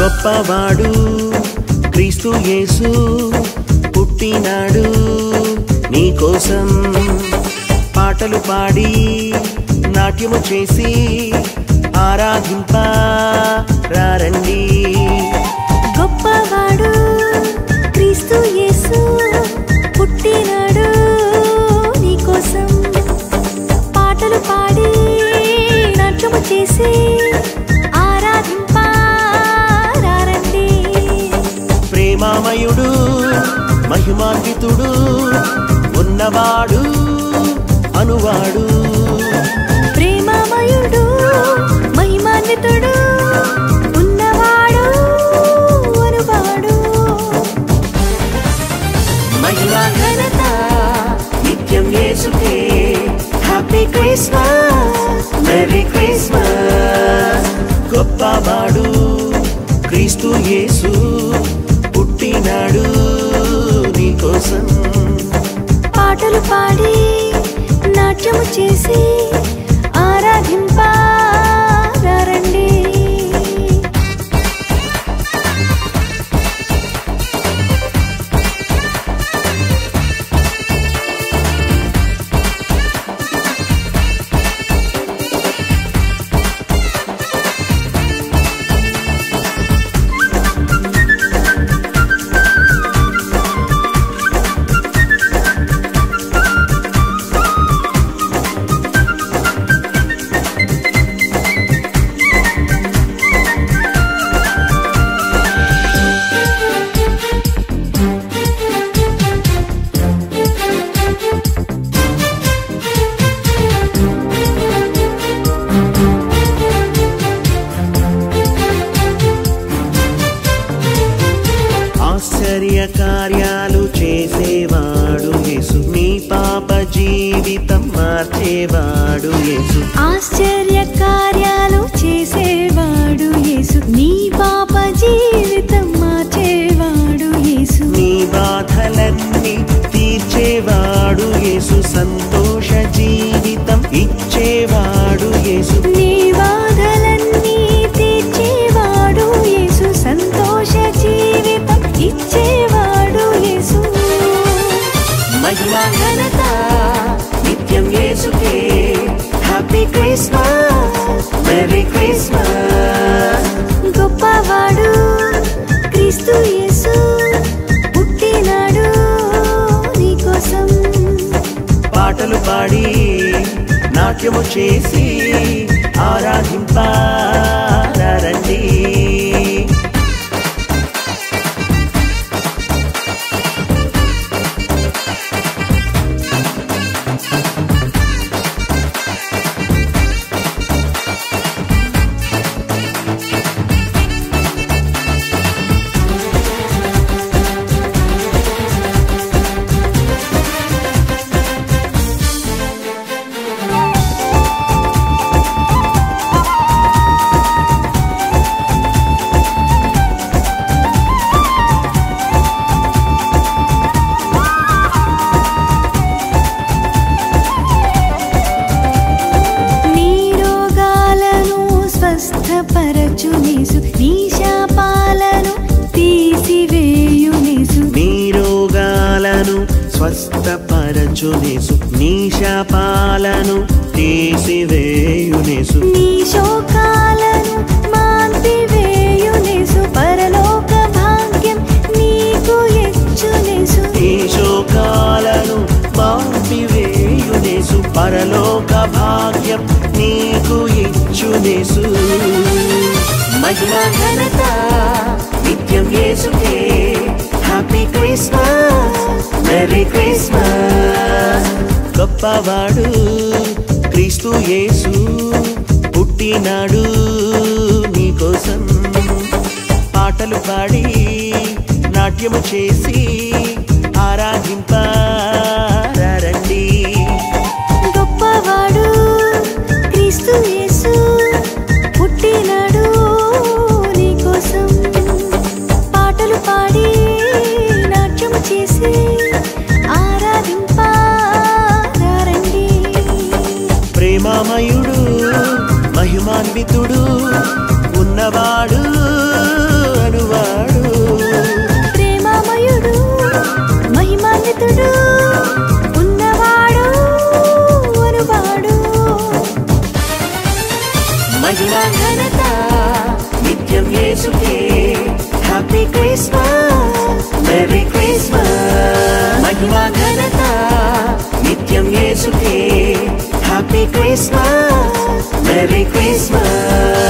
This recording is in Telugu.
గొప్పవాడు క్రీస్తు యేసు పుట్టినాడు నీకోసం పాటలు పాడి నాట్యము చేసి ఆరాధింపరండి గొప్పవాడు క్రీస్తు యేసు పుట్టినాడు నీకోసం పాటలు పాడి నాట్యము చేసి ఆరాధింపరండి ప్రేమామయుడు మహిమాన్వితుడు ఉన్నవాడు అనువాడు ప్రేమామయుడు మహిమాన్వితుడు ఉన్నవాడు అనువాడు మహిమా ఘనత నిత్యం యేసుకే హ్యాపీ క్రిస్మస్ మెరీ క్రిస్మస్ గొప్పవాడు క్రీస్తు యేసు పుట్టినాడు నీకోసం పాటలు పాడి నాట్యము చేసి ఆరాధింపరండి ఆశ్చర్య కార్యాలు చేసేవాడు యేసు నీ పాప జీవితం మార్చేవాడు యేసు ఆశ్చర్య కార్యాలు చేసేవాడు యేసు నీ పాప జీవితం మార్చేవాడు యేసు నీ బాధలన్నీ తీర్చేవాడు యేసు సంతోష జీవితం ఇచ్చేవాడు యేసు నీ బాధలన్నీ తీర్చేవాడు యేసు సంతోష జీవితం ఇచ్చేవాడు యేసు మహిమా ఘనత నిత్యం యేసుకే హ్యాపీ క్రిస్మస్ మెరీ క్రిస్మస్ గొప్పవాడు క్రీస్తు యేసు పుట్టినాడు నీకోసం పాటలు పాడి నాట్యము చేసి ఆరాధింపరండి స్వస్థపరచునేసు నీ శాపాలను తీసివేయునేసు నీ రోగాలను స్వస్థపరచునేసు నీ శాపాలను తీసివేయునేసు నీ శోకాలను మాన్పివేయునేసు పరలోక భాగ్యం నీకు ఇచ్చునేసు నీ శోకాలను మాన్పివేయునేసు పరలోక భాగ్యం నీకు ఇచ్చునేసు మహిమా ఘనత నిత్యం యేసుకే హ్యాపీ క్రిస్మస్ మెరీ క్రిస్మస్ గొప్పవాడు క్రీస్తు యేసు పుట్టినాడు నీకోసం పాటలు పాడి నాట్యము చేసి ఆరాధింపరండి గొప్పవాడు క్రీస్తు యేసు పుట్టినాడు నీకోసం పాటలు పాడి నాట్యము చేసి ఆరాధింపరండి ప్రేమామయుడు మహిమాన్వితుడు ఉన్నవాడు ఘనత నిత్యం యేసుకే హ్యాపీ క్రిస్మస్ మెరీ క్రిస్మస్ మహిమ ఘనత నిత్యం యేసుకే హ్యాపీ క్రిస్మస్ మెరీ క్రిస్మస్